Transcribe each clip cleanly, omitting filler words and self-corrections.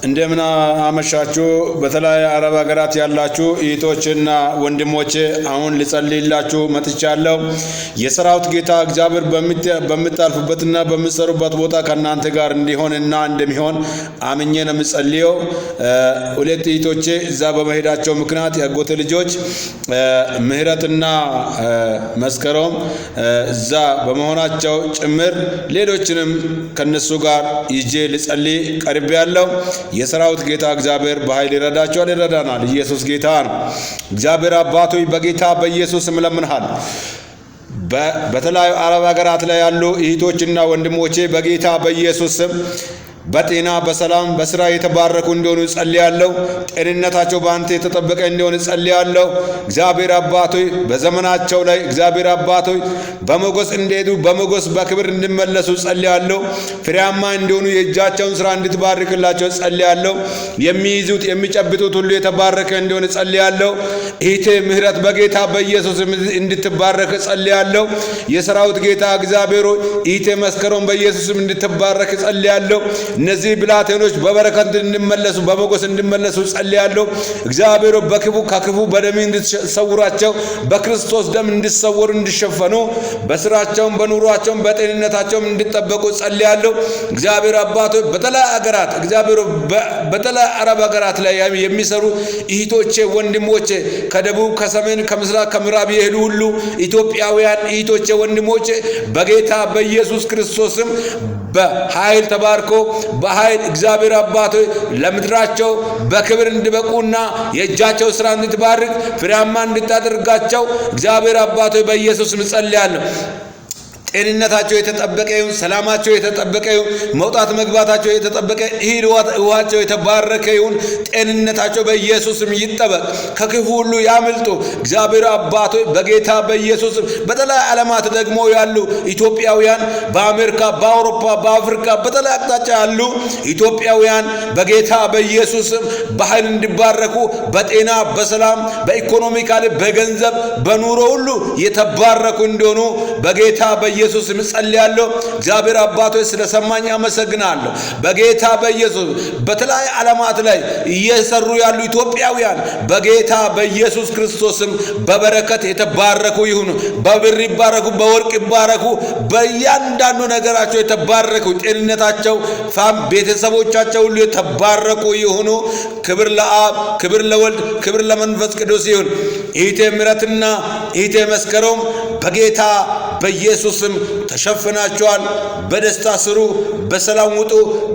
እንደምን አመሻችሁ። በተለይ አረብ ሀገራት ያላችሁ እህቶችና ወንድሞቼ አሁን ልጸልይላችሁ መጥቻለሁ። የሰራዊት ጌታ እግዚአብሔር በምታልፉበትና በምትሰሩበት ቦታ ከእናንተ ጋር እንዲሆንና እንደሚሆን አምኜ ነው የምጸልየው። ሁለት እህቶቼ እዛ በመሄዳቸው ምክንያት ያጎቴ ልጆች ምህረትና መስከረም እዛ በመሆናቸው ጭምር ሌሎችንም ከነሱ ጋር ይዤ ልጸልይ ቀርብ ያለው የሰራዊት ጌታ እግዚአብሔር በኃይል ይረዳቸዋል፣ ይረዳናል። ኢየሱስ ጌታ ነው። እግዚአብሔር አባት ሆይ በጌታ በኢየሱስ ስም ለምንሃል። በተለያዩ አረብ ሀገራት ላይ ያሉ እህቶችና ወንድሞቼ በጌታ በኢየሱስ ስም በጤና በሰላም በስራ የተባረኩ እንዲሆኑ ጸልያለሁ። ጤንነታቸው በአንተ የተጠበቀ እንዲሆን ጸልያለሁ። እግዚአብሔር አባት ሆይ በዘመናቸው ላይ እግዚአብሔር አባት ሆይ በሞገስ እንዲሄዱ በሞገስ በክብር እንዲመለሱ ጸልያለሁ። ፍሬያማ እንዲሆኑ የእጃቸውን ስራ እንድትባርክላቸው ጸልያለሁ። የሚይዙት የሚጨብጡት ሁሉ የተባረከ እንዲሆን ጸልያለሁ። እህቴ ምህረት በጌታ በኢየሱስ እንድትባረክ ጸልያለሁ። የሰራዊት ጌታ እግዚአብሔር ሆይ እህቴ መስከረም በኢየሱስ እንድትባረክ ጸልያለሁ። እነዚህ ብላቴኖች በበረከት እንዲመለሱ በሞገስ እንዲመለሱ ጸልያለሁ። እግዚአብሔር በክፉ ከክፉ በደም እንድትሰውራቸው በክርስቶስ ደም እንዲሰወሩ እንዲሸፈኑ በስራቸውም በኑሯቸውም በጤንነታቸውም እንዲጠበቁ ጸልያለሁ። እግዚአብሔር አባቶች በተለያዩ ሀገራት እግዚአብሔር በተለያዩ አረብ ሀገራት ላይ የሚሰሩ እህቶቼ ወንድሞቼ ከደቡብ ከሰሜን ከምስራቅ ከምዕራብ የሄዱ ሁሉ ኢትዮጵያውያን እህቶቼ ወንድሞቼ በጌታ በኢየሱስ ክርስቶስም በኃይል ተባርኮ በኃይል እግዚአብሔር አባት ለምድራቸው በክብር እንዲበቁና የእጃቸው ስራ እንድትባርክ ፍሬያማ እንድታደርጋቸው እግዚአብሔር አባት በኢየሱስ ስም ጸልያለሁ። ጤንነታቸው የተጠበቀ ይሁን፣ ሰላማቸው የተጠበቀ ይሁን፣ መውጣት መግባታቸው የተጠበቀ እህል ውሃቸው የተባረከ ይሁን። ጤንነታቸው በኢየሱስም ይጠበቅ፣ ከክፉ ሁሉ ያምልጡ። እግዚአብሔር አባት በጌታ በኢየሱስም በተለያዩ ዓለማት ደግሞ ያሉ ኢትዮጵያውያን በአሜሪካ በአውሮፓ በአፍሪካ በተለያዩ አቅጣጫ ያሉ ኢትዮጵያውያን በጌታ በኢየሱስም በኃይል እንዲባረኩ በጤና በሰላም በኢኮኖሚካሊ በገንዘብ በኑሮ ሁሉ የተባረኩ እንዲሆኑ በጌታ ኢየሱስ ጸልያለሁ። እግዚአብሔር አባቶች ስለሰማኝ አመሰግናለሁ። በጌታ በኢየሱስ በተለያዩ ዓለማት ላይ እየሰሩ ያሉ ኢትዮጵያውያን በጌታ በኢየሱስ ክርስቶስም በበረከት የተባረኩ ይሁኑ። በብር ይባረኩ፣ በወርቅ ይባረኩ፣ በእያንዳንዱ ነገራቸው የተባረኩ፣ ጤንነታቸው ቤተሰቦቻቸው ሁሉ የተባረኩ ይሁኑ። ክብር ለአብ፣ ክብር ለወልድ፣ ክብር ለመንፈስ ቅዱስ ይሁን። እህቴ ምህረትና እህቴ መስከረም በጌታ በኢየሱስም ተሸፍናችኋል። በደስታ ስሩ፣ በሰላም ውጡ፣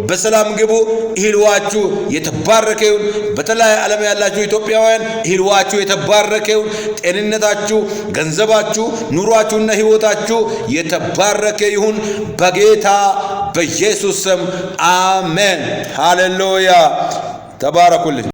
በሰላም ግቡ። እህልዋችሁ የተባረከ ይሁን። በተለያዩ ዓለም ያላችሁ ኢትዮጵያውያን እህልዋችሁ የተባረከ ይሁን። ጤንነታችሁ፣ ገንዘባችሁ፣ ኑሯችሁና ህይወታችሁ የተባረከ ይሁን በጌታ በኢየሱስ ስም አሜን። ሃሌሉያ። ተባረኩልኝ።